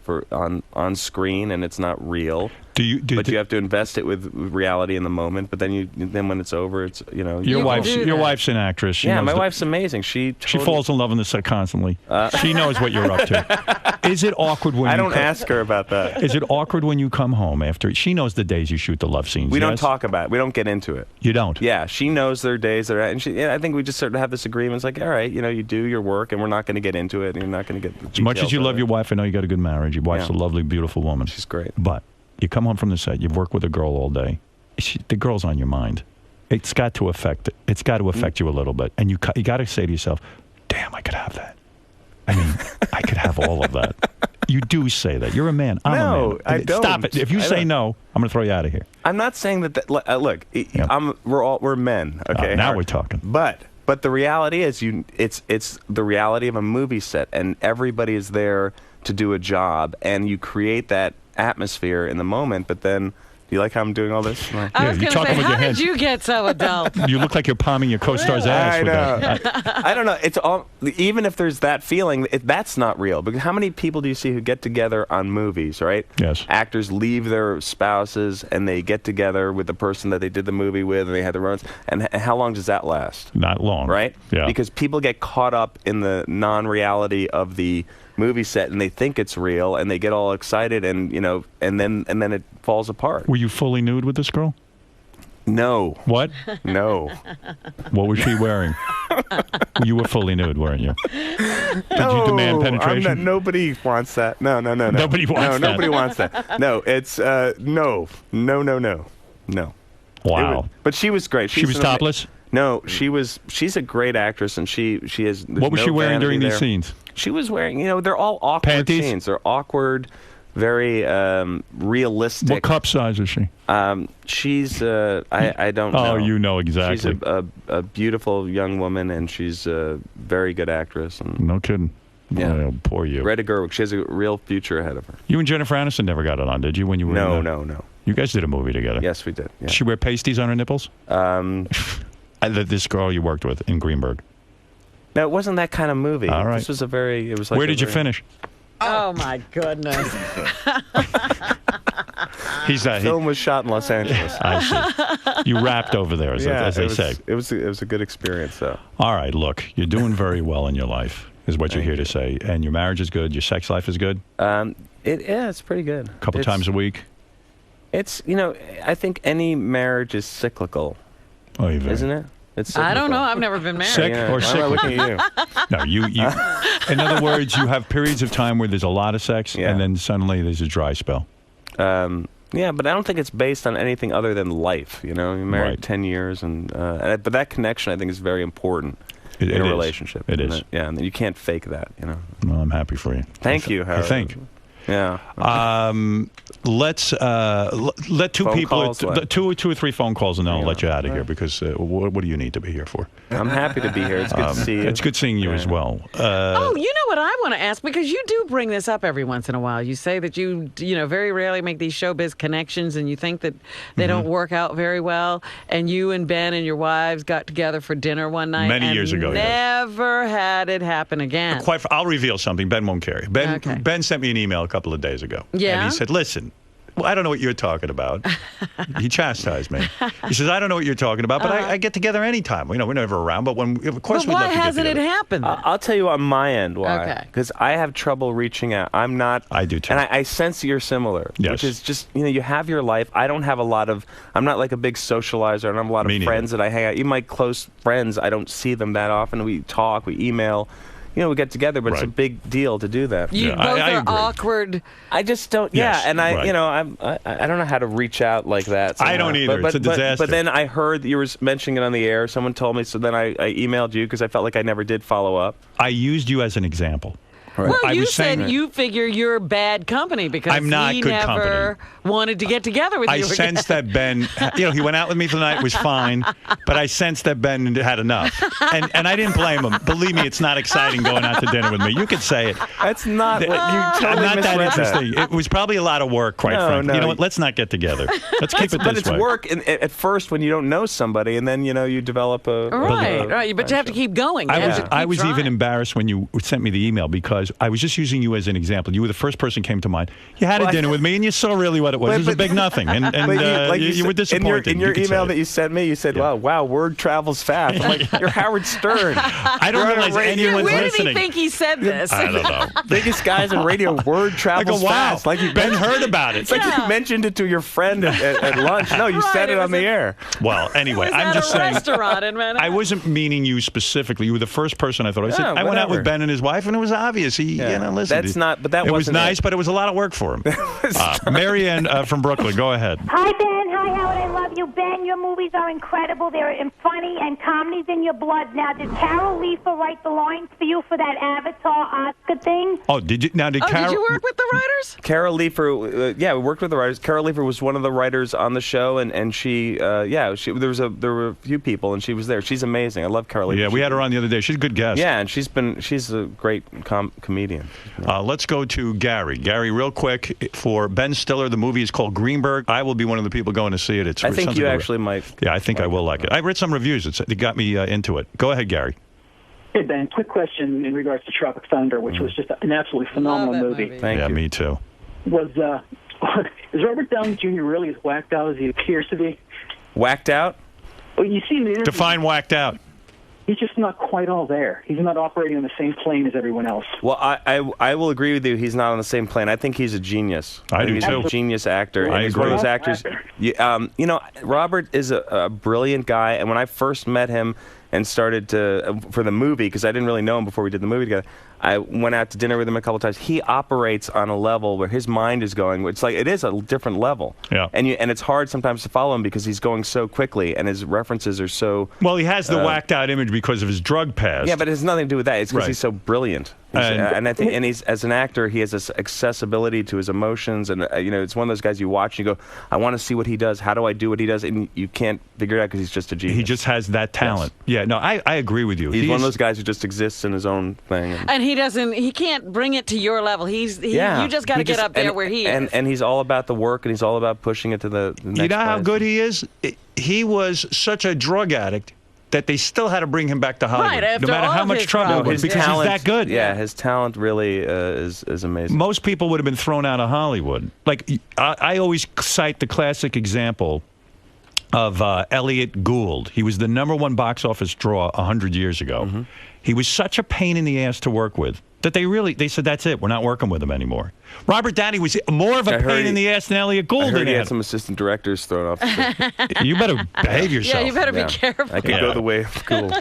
for on screen and it's not real. But you have to invest it with reality in the moment. But then when it's over, it's Your wife's an actress. She knows my wife's amazing. She falls in love in the set constantly. She knows what you're up to. Is it awkward when I don't ask her about that. Is it awkward when you come home after? She knows the days you shoot the love scenes. We don't talk about it. We don't get into it. You don't. Yeah, she knows their days. And I think we just sort of have this agreement. It's like, all right, you do your work, and we're not going to get into it. And you're not going to get as much as you love your wife. I know you got a good marriage. Your wife's a lovely, beautiful woman. She's great. But you come home from the set. You've worked with a girl all day. The girl's on your mind. It's got to affect you a little bit, and you got to say to yourself, "Damn, I could have that. I mean, I could have all of that." You do say that. You're a man. I'm a man. I don't. Stop it. If you say no, I'm going to throw you out of here. I'm not saying that. Look, we're men. Okay. Now we're talking. But the reality is, it's the reality of a movie set, and everybody is there to do a job, and you create that atmosphere in the moment. But then, do you like how I'm doing all this? I was going to say, how did you get so adult? You look like you're palming your co-star's ass. I with know. that. I don't know. It's all. Even if there's that feeling, that's not real. Because how many people do you see who get together on movies? Right? Yes. Actors leave their spouses and they get together with the person that they did the movie with, and they had the romance. And how long does that last? Not long. Right? Yeah. Because people get caught up in the non-reality of the movie set, and they think it's real, and they get all excited, and and then it falls apart. Were you fully nude with this girl? No. What? No. What was she wearing? You were fully nude, weren't you? Did you demand penetration? Nobody wants that. No. Nobody wants that. Nobody wants that. No, it's no. Wow. But she was great. She was topless? No, she's a great actress, and she has. What was she wearing during these scenes? She was wearing. They're all awkward Panties? scenes. They're awkward. very realistic. What cup size is she? She's I don't know. Oh, you know exactly. She's a beautiful young woman, and she's a very good actress. And no kidding. Yeah. Oh, poor you. Greta Gerwig. She has a real future ahead of her. You and Jennifer Aniston never got it on, did you? When you were No. You guys did a movie together. Yes, we did. Yeah. Did she wear pasties on her nipples? This girl you worked with in Greenberg. No, it wasn't that kind of movie. All right. This was it was like Where did you finish? Oh my goodness. The film was shot in Los Angeles. I see. You rapped over there, as they say. It was a good experience, though. All right, look, you're doing very well in your life, is what you're here to say. And your marriage is good. Your sex life is good. It's pretty good. A couple times a week. It's I think any marriage is cyclical. Oh, isn't it? It's cyclical. I don't know. I've never been married. Sick or sick? I'm looking at you. No, you. In other words, you have periods of time where there's a lot of sex, and then suddenly there's a dry spell. Yeah, but I don't think it's based on anything other than life. You're married 10 years, but that connection I think is very important in a relationship. It is. And you can't fake that. Well, I'm happy for you. Thank you, Howard. I think. Yeah. Let's let two phone people, calls, two or three phone calls, and then I'll let you out of here because what do you need to be here for? I'm happy to be here. It's good to see you. It's good seeing you as well. You know what I want to ask, because you do bring this up every once in a while. You say that you very rarely make these showbiz connections, and you think that they don't work out very well. And you and Ben and your wives got together for dinner one night many years ago. Never had it happen again. I'll reveal something. Ben won't carry. Ben sent me an email a couple of days ago. Yeah. And he said, "Listen, well, I don't know what you're talking about." He chastised me. He says, "I don't know what you're talking about, but I get together anytime. We're never around, but of course we'd love to get together." Why hasn't it happened? I'll tell you on my end why. Okay. Because I have trouble reaching out. I'm not. I do too. And I sense you're similar. Yes. Which is just, you have your life. I don't have a lot of, I'm not like a big socializer. I don't have a lot of friends that I hang out. Even my close friends, I don't see them that often. We talk, we email. We get together, but it's a big deal to do that. You both are awkward. I just don't. Yes, and I don't know how to reach out like that. I don't either. It's a disaster. But then I heard that you were mentioning it on the air. Someone told me, so then I emailed you because I felt like I never did follow up. I used you as an example. Right. Well, you said you figure you're bad company because I'm not he good never wanted to get together with you. I sensed that Ben, he went out with me tonight, was fine, but I sensed that Ben had enough. And I didn't blame him. Believe me, it's not exciting going out to dinner with me. You could say it. That's not what you totally I'm not that interesting. That. It was probably a lot of work, quite frankly. No. You know what? Let's not get together. Let's keep it this way. But it's work at first when you don't know somebody, and then, you develop a... Right. But you have to keep going. I was even embarrassed when you sent me the email because I was just using you as an example. You were the first person came to mind. You had a dinner with me, and you saw really what it was. It was a big nothing, and you were disappointed. In your email that you sent me, you said, wow, word travels fast. I'm like, you're Howard Stern. I don't realize anyone's listening. Where did he think he said this? I don't know. Biggest guys in radio, word travels fast. Like Ben heard about it. It's like you mentioned it to your friend at lunch. No, you said it on the air. Well, anyway, I'm just saying. Restaurant in Manhattan. I wasn't meaning you specifically. You were the first person I thought. I said, I went out with Ben and his wife, and it was obvious. Listen. That's not, but that wasn't. It was nice, it. but it was a lot of work for him. Marianne from Brooklyn, go ahead. Hi, Ben. Hi, Howard. I love you. Ben, your movies are incredible. They're funny, and comedy's in your blood. Now, did Carol Leifer write the lines for you for that Avatar Oscar thing? Oh, did you? Now, did Carol... Did you work with the writers? Carol Leifer, we worked with the writers. Carol Leifer was one of the writers on the show, and she, there were a few people, and she was there. She's amazing. I love Carol Leifer. Yeah, we had her on the other day. She's a good guest. Yeah, and she's a great comedian. Let's go to Gary. Gary, real quick, for Ben Stiller, the movie is called Greenberg. I will be one of the people going to see it. I think you actually might. Yeah, I think I will like it. I read some reviews. It got me into it. Go ahead, Gary. Hey, Ben, quick question in regards to Tropic Thunder, which was just an absolutely phenomenal movie. Thank you. Me too. Is Robert Downey Jr. really as whacked out as he appears to be? Whacked out? Well, you see in the interview, define whacked out. He's just not quite all there. He's not operating on the same plane as everyone else. Well, I will agree with you. He's not on the same plane. I think he's a genius. I do he's too. A genius actor. I he's agree. one of those actors. Robert is a brilliant guy. And when I first met him and started for the movie, because I didn't really know him before we did the movie together, I went out to dinner with him a couple of times. He operates on a level where his mind is going. It's like it is a different level. Yeah. And it's hard sometimes to follow him because he's going so quickly and his references are so. Well, he has the whacked out image because of his drug past. Yeah, but it has nothing to do with that. It's because he's so brilliant. And I think, and he's as an actor, he has this accessibility to his emotions, and it's one of those guys you watch and you go, I want to see what he does. How do I do what he does? And you can't figure it out because he's just a genius. He just has that talent. Yes. Yeah, no, I agree with you. He's one of those guys who just exists in his own thing. And he can't bring it to your level. You just got to get up there where he is. And he's all about the work, and he's all about pushing it to the next You know how place. good he is? He was such a drug addict that they still had to bring him back to Hollywood, right, after no matter all how much his trouble, problems. because he's that good. Yeah, his talent really is amazing. Most people would have been thrown out of Hollywood. Like I always cite the classic example of Elliot Gould. He was the #1 box office draw 100 years ago. Mm-hmm. He was such a pain in the ass to work with that they said, that's it, we're not working with him anymore. Robert Downey was more of a pain in the ass than Elliot Gould. I heard he had some assistant directors thrown off. You better behave yourself. Yeah, you better be careful. I could go the way of Gould.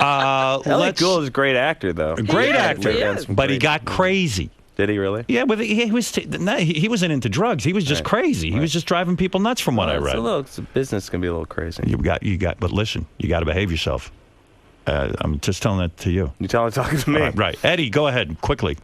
Elliot Gould is a great actor, though. Great actor, but he got crazy. Did he really? Yeah, but he wasn't into drugs. He was just crazy. He was just driving people nuts, from what I read. It's a business can be a little crazy. But listen, you got to behave yourself. I'm just telling that to you. You talking to me? Right. Eddie, go ahead, quickly.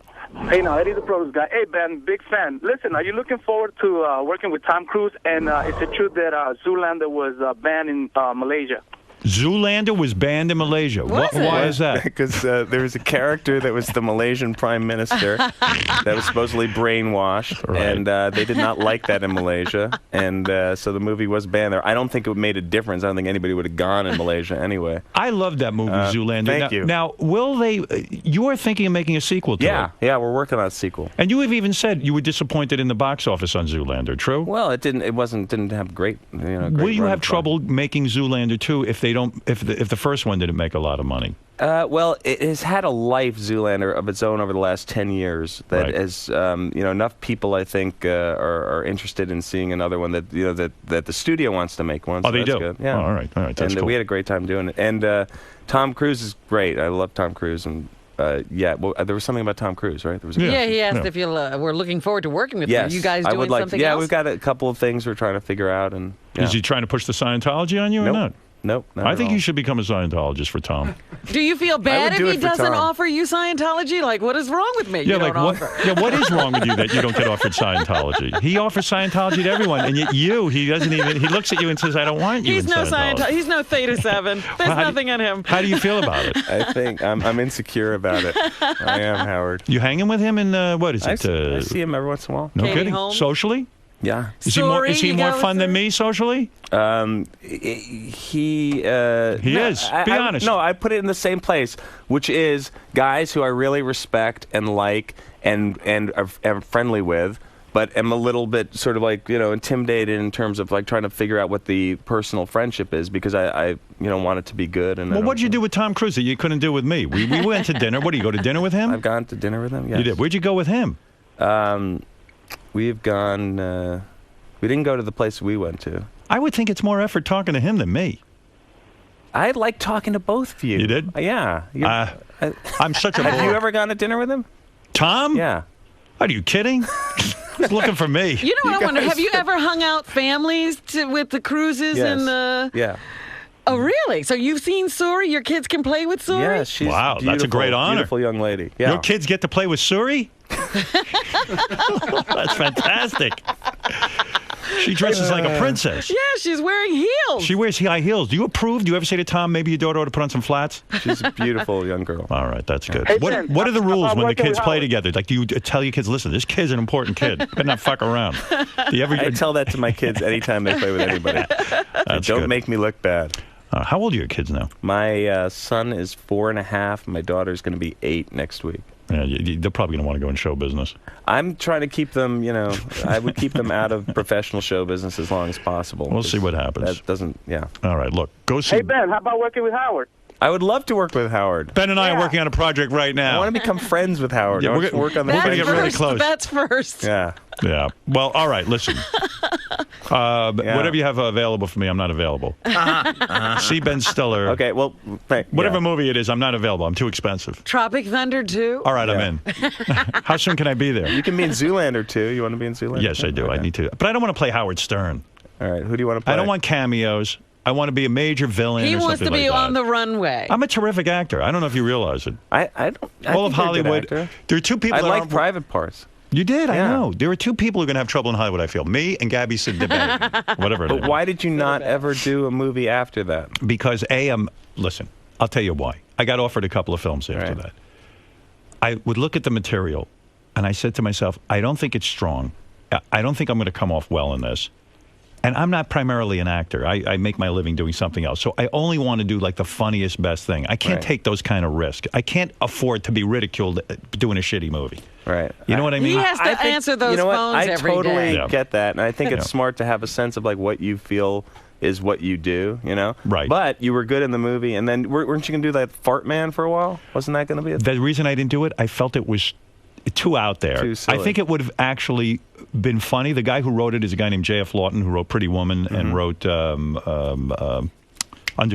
Hey, now, Eddie the Produce Guy. Hey, Ben, big fan. Listen, are you looking forward to working with Tom Cruise? And is it true that Zoolander was banned in Malaysia? Zoolander was banned in Malaysia. Why is that? Because there was a character that was the Malaysian prime minister that was supposedly brainwashed, right. And they did not like that in Malaysia, and so the movie was banned there. I don't think it made a difference. I don't think anybody would have gone in Malaysia anyway. I love that movie, Zoolander. Thank you. Now, will they? You are thinking of making a sequel to it? Yeah, we're working on a sequel. And you have even said you were disappointed in the box office on Zoolander. True? Well, it didn't have great. Great will you have trouble making Zoolander 2 if they don't? If the first one didn't make a lot of money? Well, it has had a life, Zoolander, of its own over the last 10 years. That has, enough people, I think, are interested in seeing another one that the studio wants to make one. So they do. Good. Yeah. Oh, all right. That's and cool. we had a great time doing it. And Tom Cruise is great. I love Tom Cruise. And there was something about Tom Cruise, right? There was he asked if we're looking forward to working with him. You guys doing something else? Yeah, we've got a couple of things we're trying to figure out. And is he trying to push the Scientology on you or not? Nope. I think you should become a Scientologist for Tom. Do you feel bad if he doesn't offer you Scientology? Like, what is wrong with me? What is wrong with you that you don't get offered Scientology? He offers Scientology to everyone, and yet he doesn't even. He looks at you and says, "I don't want you." He's no Scientology. He's no Theta 7. There's nothing in him. How do you feel about it? I think I'm insecure about it. I am, Howard. You hanging with him in what is it? I see him every once in a while. No Katie kidding. Holmes? Socially? Yeah. Is he more fun than me socially? He is. Be honest. No, I put it in the same place, which is guys who I really respect and like and are friendly with, but am a little bit sort of like, intimidated in terms of like trying to figure out what the personal friendship is, because I want it to be good. And what'd you do with Tom Cruise that you couldn't do with me? We went to dinner. What, do you go to dinner with him? I've gone to dinner with him, yes. You did. Where'd you go with him? We've gone, we didn't go to the place we went to. I would think it's more effort talking to him than me. I like talking to both of you. You did? Yeah. I'm such a Have you ever gone to dinner with him? Tom? Yeah. Are you kidding? He's looking for me. You know what I wonder? Have you ever hung out families with the Cruises and the... Yeah. Oh, really? So you've seen Suri? Your kids can play with Suri? Yeah, she's that's a great honor. Beautiful young lady. Yeah. Your kids get to play with Suri? That's fantastic. She dresses like a princess. Yeah, she's wearing heels. She wears high heels. Do you approve? Do you ever say to Tom, maybe your daughter ought to put on some flats? She's a beautiful young girl. All right, that's good. Hey, what are the rules when the kids play Howard? together? Like, do you tell your kids, listen, this kid's an important kid. Better not fuck around. Do you ever? I tell that to my kids anytime they play with anybody. Don't make me look bad. How old are your kids now? My son is 4.5. My daughter's going to be 8 next week. Yeah, they're probably going to want to go in show business. I'm trying to keep them, I would keep them out of professional show business as long as possible. We'll see what happens. That doesn't, All right, look, go see. Hey, Ben, how about working with Howard? I would love to work with Howard. Ben and I are working on a project right now. I want to become friends with Howard. Yeah, we're going to work on the we're gonna get really first. close. That's first. Yeah. Yeah. Well, all right, listen. Whatever you have available for me, I'm not available. See Ben Stiller. Okay, well, whatever movie it is, I'm not available. I'm too expensive. Tropic Thunder 2? All right, I'm in. How soon can I be there? You can be in Zoolander, too. You want to be in Zoolander? Yes, I do. Okay. I need to. But I don't want to play Howard Stern. All right, who do you want to play? I don't want cameos. I want to be a major villain. He or wants to something be like on that. the runway. I'm a terrific actor. I don't know if you realize it. I don't. I All of think you're a good Hollywood. actor. There are two people. I that like aren't- private parts. You did, I Yeah. know. There are two people who are going to have trouble in Hollywood, I feel. Me and Gabby Sidibe. Whatever it is. But why did you not ever do a movie after that? Because listen, I'll tell you why. I got offered a couple of films after that. I would look at the material, and I said to myself, I don't think it's strong. I don't think I'm going to come off well in this. And I'm not primarily an actor. I make my living doing something else. So I only want to do like the funniest, best thing. I can't take those kind of risks. I can't afford to be ridiculed doing a shitty movie. Right. You know what I mean? He has to answer those phones every day. I totally Yeah. get that, and I think it's Yeah. smart to have a sense of like what you feel is what you do, you know? Right. But you were good in the movie, and then weren't you going to do that Fart Man for a while? Wasn't that going to be a The reason I didn't do it, I felt it was too out there. Too silly. I think it would have actually been funny. The guy who wrote it is a guy named J.F. Lawton, who wrote Pretty Woman and wrote Under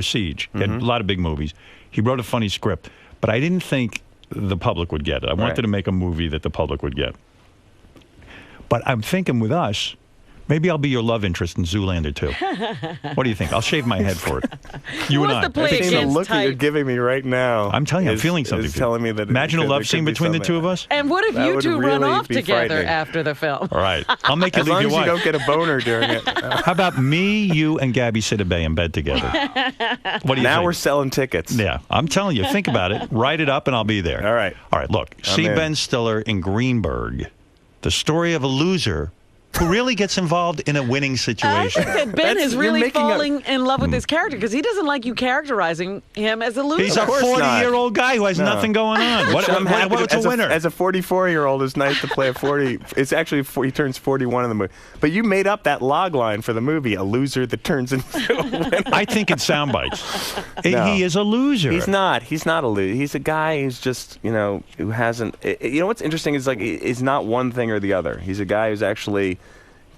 Siege. He had a lot of big movies. He wrote a funny script, but I didn't think the public would get it. I wanted to make a movie that the public would get. But I'm thinking with us, maybe I'll be your love interest in Zoolander 2. What do you think? I'll shave my head for it. You Who and wants I. to play I think the against look that you're type? giving me right now. I'm telling you, I'm is- feeling something. is telling me that Imagine a there love could scene be between the something. two of us. And what if That you would two run really off be together frightening. after the film? All right. I'll make you As leave long your as you wife. don't get a boner during it. How about me, you, and Gabby Sidibe in bed together? What do you Now think? we're selling tickets. Yeah, I'm telling you, think about it. Write it up, and I'll be there. All right. All right, look. See in. Ben Stiller in Greenberg, the story of a loser who really gets involved in a winning I situation. think that Ben is you're really making a- falling in love with this character because he doesn't like you characterizing him as a loser. He's a course not. 40-year-old guy who has No. nothing going on. I'm happy What's a as winner? As a 44-year-old, it's nice to play a 40. It's actually he turns 41 in the movie. But you made up that log line for the movie, a loser that turns into a winner. I think it's sound bites. No. He is a loser. He's not. He's not a loser. He's a guy who's just, who hasn't. You know what's interesting is like he's not one thing or the other. He's a guy who's actually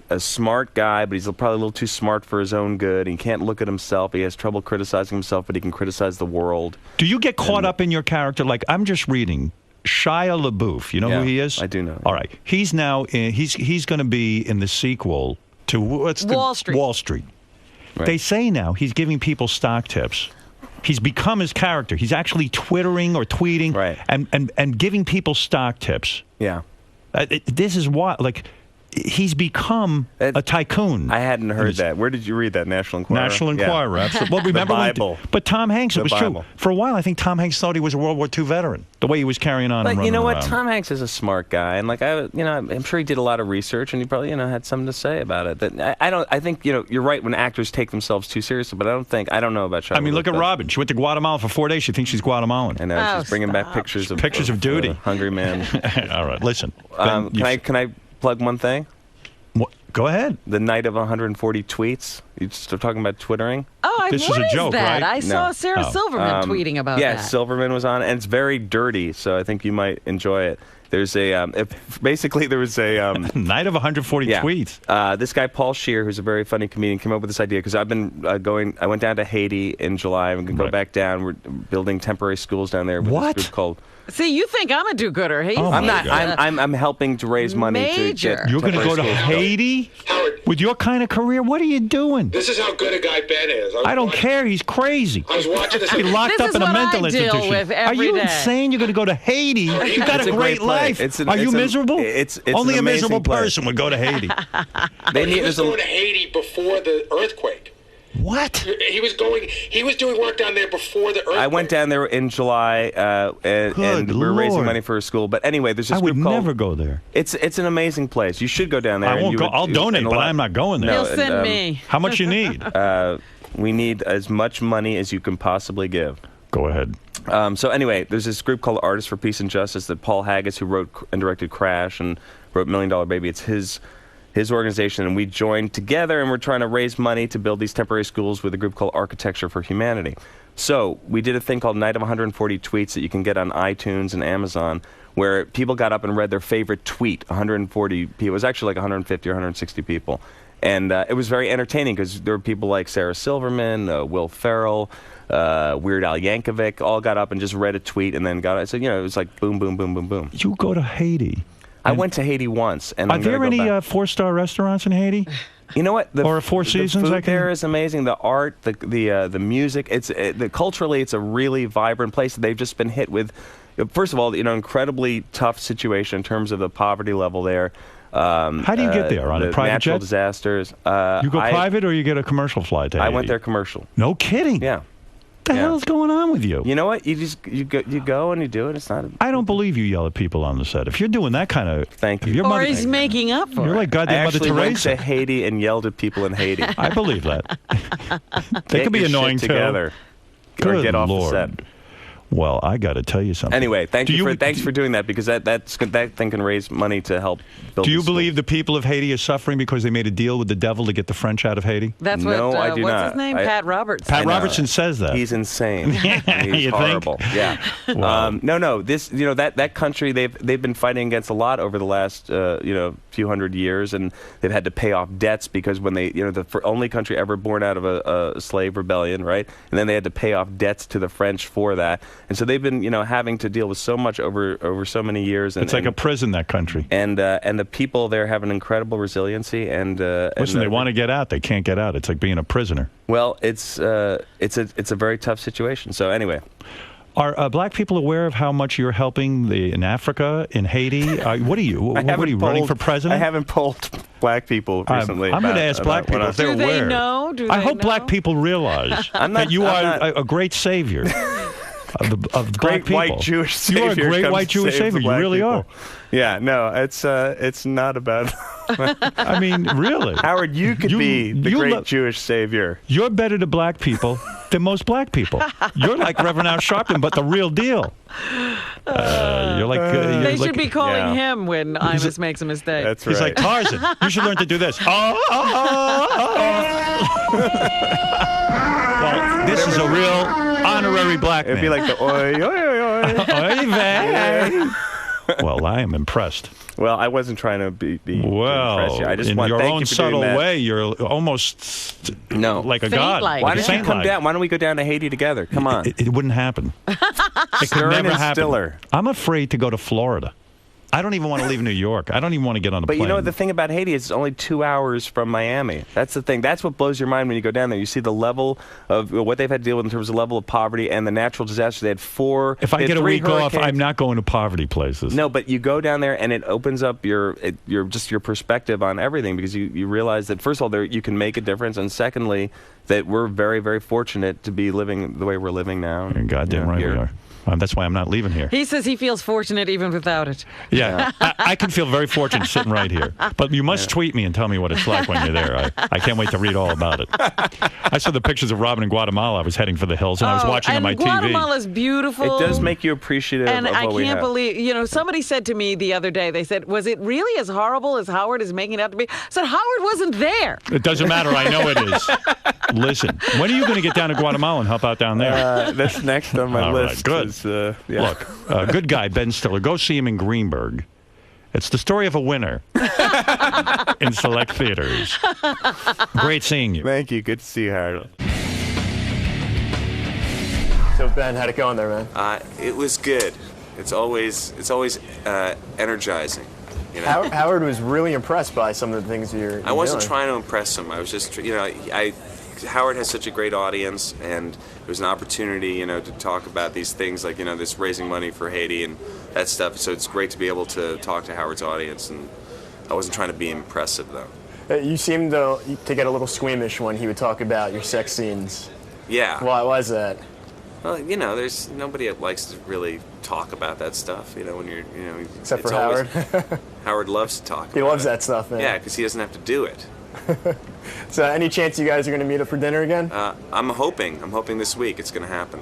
a smart guy, but he's probably a little too smart for his own good. He can't look at himself. He has trouble criticizing himself, but he can criticize the world. Do you get caught up in your character? Like, I'm just reading Shia LaBeouf. You know Yeah, who he is? I do know. All right. He's now he's going to be in the sequel to Wall Street. Wall Street. Right. They say now he's giving people stock tips. He's become his character. He's actually twittering or tweeting Right. and giving people stock tips. Yeah. This is why, like, he's become a tycoon. I hadn't heard that. Where did you read that? National Enquirer? National Enquirer, Yeah. absolutely. Well, remember the when- Bible. but Tom Hanks, it The was Bible. true. For a while, I think Tom Hanks thought he was a World War II veteran. The way he was carrying on and But running you know what? around. Tom Hanks is a smart guy, and like I'm sure he did a lot of research, and he probably had something to say about it. That I think you're right when actors take themselves too seriously, but I don't know about Shia I mean, look at LaBeouf. Robin. She went to Guatemala for 4 days. She thinks she's Guatemalan. I know Oh, she's bringing back stop. pictures of duty. hungry man. All right, listen. Can I plug one thing? Go ahead. The night of 140 tweets. You start talking about twittering. Oh, This is what a is joke, that? right? I saw No. Sarah Silverman tweeting about yeah, that. Silverman was on, and it's very dirty, so I think you might enjoy it. There's a basically there was a Night of 140 yeah. tweets. This guy Paul Scheer, who's a very funny comedian, came up with this idea because I've been I went down to Haiti in July. I'm going to go back down. We're building temporary schools down there with What? this group called. See, you think I'm a do-gooder. He's Oh, I'm my not. God. I'm helping to raise money Major. to get. You're going to go to temporary schools built. Haiti Howard, with your kind of career? What are you doing? this is how good a guy Ben is. I don't care. He's crazy. I was watching this. Be locked This up is in a what I mental deal institution. with Are every you day. insane? You're going to go to Haiti? You got It's a great place. life. Are you miserable? It's Only an a miserable amazing place. person would go to Haiti. They He need. was There's going a, to Haiti before the earthquake. What? He was doing work down there before the earthquake. I went down there in July, and Good we were raising Lord. money for a school. But anyway, there's this I would group called. never go there. It's an amazing place. You should go down there. I and won't you go. would- I'll donate, and a but lot- I'm not going there. No, He'll send me. How much you need? We need as much money as you can possibly give. Go ahead. So anyway, there's this group called Artists for Peace and Justice that Paul Haggis, who wrote and directed Crash and wrote $1 Million Baby, it's his organization, and we joined together, and we're trying to raise money to build these temporary schools with a group called Architecture for Humanity. So we did a thing called Night of 140 Tweets that you can get on iTunes and Amazon, where people got up and read their favorite tweet. 140 people. It was actually like 150 or 160 people. And it was very entertaining because there were people like Sarah Silverman, Will Ferrell, Weird Al Yankovic, all got up and just read a tweet and then got it. So, it was like boom, boom, boom, boom, boom. You go to Haiti. I went to Haiti once. And Are I'm gonna there go any back. 4-star restaurants in Haiti? You know what? Or a Four Seasons, The I food can- there is amazing. The art, the music. Culturally, it's a really vibrant place. They've just been hit with, first of all, incredibly tough situation in terms of the poverty level there. How do you get there? On a the private natural jet? disasters. You go private or you get a commercial flight to I Haiti? went there commercial. No kidding. Yeah. What the hell's going on with you? You know what? You go and you do it. It's not. I don't believe you yell at people on the set. If you're doing that kind of, Thank you. Your Or mother, he's making up for you're it. like goddamn I Mother actually went Teresa. to Haiti and yelled at people in Haiti. I believe that. They Get could be your shit annoying together. too. Or Good get off Lord. the set. Well, I got to tell you something. Anyway, thanks Do for doing that because that thing can raise money to help build. Do you the school. believe the people of Haiti are suffering because they made a deal with the devil to get the French out of Haiti? That's No, what, I do what's not. his name? I- Pat Roberts. Pat know. Robertson says that. He's insane. He's You think? horrible. Yeah. Wow. No. This, that country they've been fighting against a lot over the last few hundred years, and they've had to pay off debts because when they the only country ever born out of a slave rebellion, right? And then they had to pay off debts to the French for that, and so they've been having to deal with so much over so many years. And, It's like a prison, that country. and the people there have an incredible resiliency and Listen, they want to get out. They can't get out. It's like being a prisoner. Well, it's a very tough situation. So anyway. Are black people aware of how much you're helping in Africa, in Haiti? What are you? What are you running for president? I haven't polled black people recently. I'm going to ask black people if they're Do they aware. know? Do I they hope know? black people realize that you are a great savior of the black Great people. white Jewish savior. You are a great comes white to Jewish save the savior. You black really people. are. Yeah, no, it's not about. I mean, really. Howard, you could be the you great Jewish savior. You're better to black people than most black people. You're like Reverend Al Sharpton, but the real deal. You're like They should be calling him when Imus makes a mistake. That's He's right. like Tarzan. You should learn to do this. Well, this is a real honorary black man. It'd be like the oi oi oi oi. Oy vey. Well, I am impressed. Well, I wasn't trying to be to impress you. I just in want your thank own you for subtle doing that. way, you're almost like a god. Saint-like. Why like a don't you come saint-like. down? Why don't we go down to Haiti together? Come on. It wouldn't happen. It could Stern never and happen. Stiller. I'm afraid to go to Florida. I don't even want to leave New York. I don't even want to get on a But plane. you know, the thing about Haiti is it's only 2 hours from Miami. That's the thing. That's what blows your mind when you go down there. You see the level of what they've had to deal with in terms of level of poverty and the natural disasters. They had if I get a week off, I'm not going to poverty places. No, but you go down there and it opens up your perspective on everything because you realize that, first of all, you can make a difference, and secondly, that we're very, very fortunate to be living the way we're living now. You're goddamn right here. we are. That's why I'm not leaving here. He says he feels fortunate even without it. Yeah, I can feel very fortunate sitting right here. But you must tweet me and tell me what it's like when you're there. I can't wait to read all about it. I saw the pictures of Robin in Guatemala. I was heading for the hills, and I was watching on my and TV. Guatemala's beautiful. It does make you appreciative And of what I we can't have. believe, somebody said to me the other day, they said, was it really as horrible as Howard is making it out to be? I said, Howard wasn't there. It doesn't matter. I know it is. Listen, when are you going to get down to Guatemala and help out down there? That's next on my All right, list. good. Is, yeah. Look, good guy, Ben Stiller. Go see him in Greenberg. It's the story of a winner in select theaters. Great seeing you. Thank you. Good to see you, Harold. So Ben, how'd it go in there, man? It was good. It's always energizing. You know? Howard was really impressed by some of the things you're I wasn't doing. trying to impress him. I was just, Howard has such a great audience, and it was an opportunity, to talk about these things like, this raising money for Haiti and that stuff. So it's great to be able to talk to Howard's audience, and I wasn't trying to be impressive, though. You seemed to get a little squeamish when he would talk about your sex scenes. Yeah. Why was that? Well, there's nobody that likes to really talk about that stuff, when you're, Except it's for always- Howard. Howard loves to talk about He loves it. that stuff, man. Yeah, because he doesn't have to do it. So any chance you guys are going to meet up for dinner again? I'm hoping this week it's going to happen.